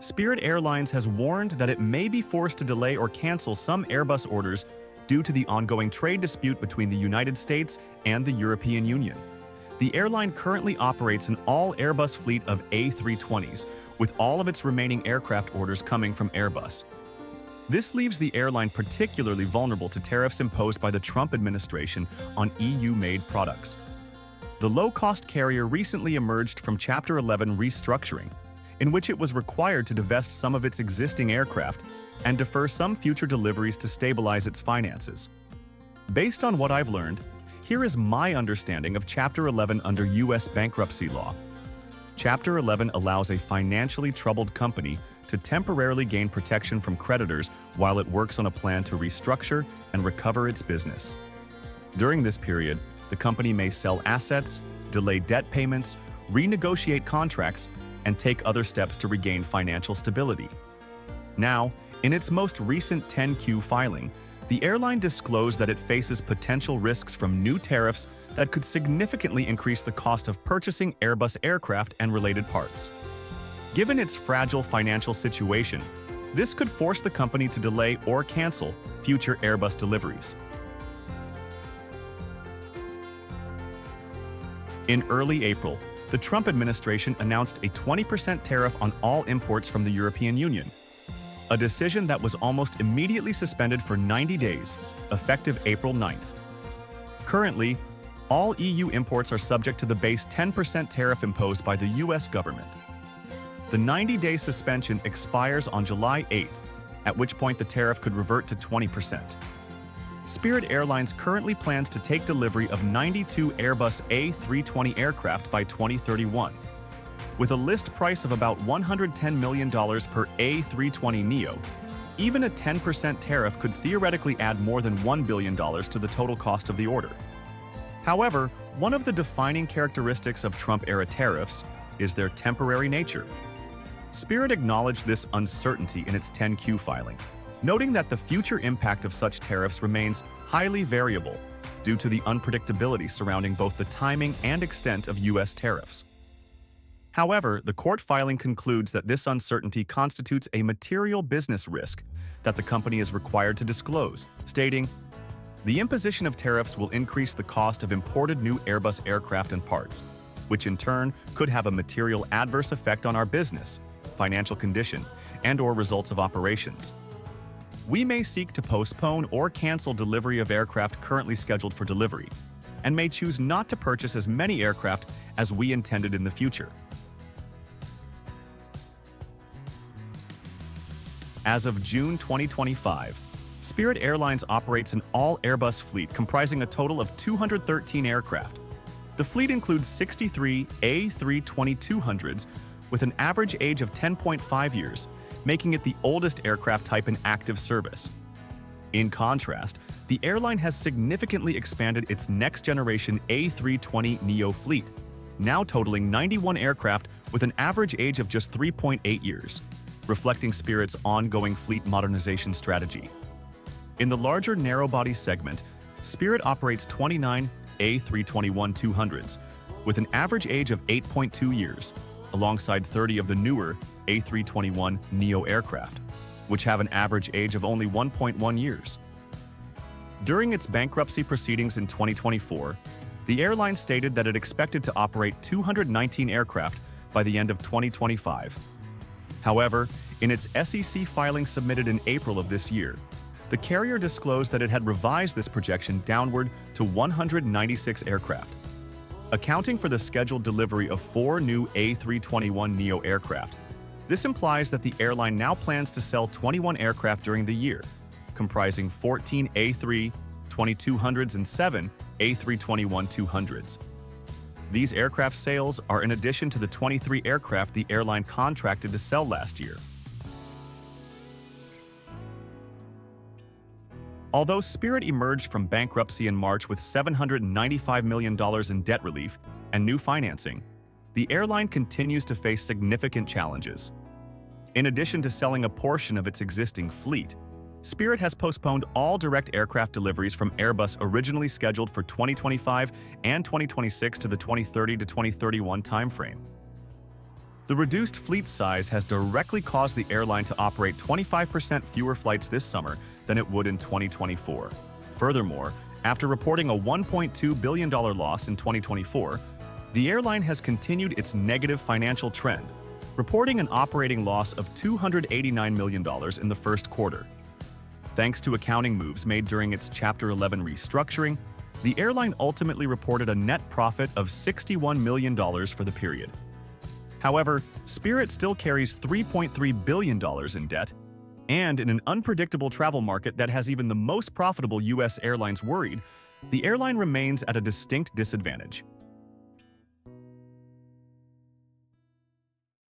Spirit Airlines has warned that it may be forced to delay or cancel some Airbus orders due to the ongoing trade dispute between the United States and the European Union. The airline currently operates an all-Airbus fleet of A320s, with all of its remaining aircraft orders coming from Airbus. This leaves the airline particularly vulnerable to tariffs imposed by the Trump administration on EU-made products. The low-cost carrier recently emerged from Chapter 11 restructuring, in which it was required to divest some of its existing aircraft and defer some future deliveries to stabilize its finances. Based on what I've learned, here is my understanding of Chapter 11 under U.S. bankruptcy law. Chapter 11 allows a financially troubled company to temporarily gain protection from creditors while it works on a plan to restructure and recover its business. During this period, the company may sell assets, delay debt payments, renegotiate contracts, and take other steps to regain financial stability. Now, in its most recent 10Q filing, the airline disclosed that it faces potential risks from new tariffs that could significantly increase the cost of purchasing Airbus aircraft and related parts. Given its fragile financial situation, this could force the company to delay or cancel future Airbus deliveries. In early April, the Trump administration announced a 20% tariff on all imports from the European Union, a decision that was almost immediately suspended for 90 days, effective April 9th. Currently, all EU imports are subject to the base 10% tariff imposed by the U.S. government. The 90-day suspension expires on July 8th, at which point the tariff could revert to 20%. Spirit Airlines currently plans to take delivery of 92 Airbus A320 aircraft by 2031. With a list price of about $110 million per A320neo, even a 10% tariff could theoretically add more than $1 billion to the total cost of the order. However, one of the defining characteristics of Trump-era tariffs is their temporary nature. Spirit acknowledged this uncertainty in its 10Q filing, noting that the future impact of such tariffs remains highly variable due to the unpredictability surrounding both the timing and extent of U.S. tariffs. However, the court filing concludes that this uncertainty constitutes a material business risk that the company is required to disclose, stating, "The imposition of tariffs will increase the cost of imported new Airbus aircraft and parts, which in turn could have a material adverse effect on our business, financial condition, and/or results of operations. We may seek to postpone or cancel delivery of aircraft currently scheduled for delivery, and may choose not to purchase as many aircraft as we intended in the future." As of June 2025, Spirit Airlines operates an all-Airbus fleet comprising a total of 213 aircraft. The fleet includes 63 A320-200s with an average age of 10.5 years, making it the oldest aircraft type in active service. In contrast, the airline has significantly expanded its next-generation A320neo fleet, now totaling 91 aircraft with an average age of just 3.8 years, reflecting Spirit's ongoing fleet modernization strategy. In the larger narrow-body segment, Spirit operates 29 A321-200s with an average age of 8.2 years, alongside 30 of the newer A321neo aircraft, which have an average age of only 1.1 years. During its bankruptcy proceedings in 2024, the airline stated that it expected to operate 219 aircraft by the end of 2025. However, in its SEC filing submitted in April of this year, the carrier disclosed that it had revised this projection downward to 196 aircraft. Accounting for the scheduled delivery of 4 new A321neo aircraft, this implies that the airline now plans to sell 21 aircraft during the year, comprising 14 A320-200s and 7 A321-200s. These aircraft sales are in addition to the 23 aircraft the airline contracted to sell last year. Although Spirit emerged from bankruptcy in March with $795 million in debt relief and new financing, the airline continues to face significant challenges. In addition to selling a portion of its existing fleet, Spirit has postponed all direct aircraft deliveries from Airbus originally scheduled for 2025 and 2026 to the 2030 to 2031 timeframe. The reduced fleet size has directly caused the airline to operate 25% fewer flights this summer than it would in 2024. Furthermore, after reporting a $1.2 billion loss in 2024, the airline has continued its negative financial trend, reporting an operating loss of $289 million in the first quarter. Thanks to accounting moves made during its Chapter 11 restructuring, the airline ultimately reported a net profit of $61 million for the period. However, Spirit still carries $3.3 billion in debt, and in an unpredictable travel market that has even the most profitable U.S. airlines worried, the airline remains at a distinct disadvantage.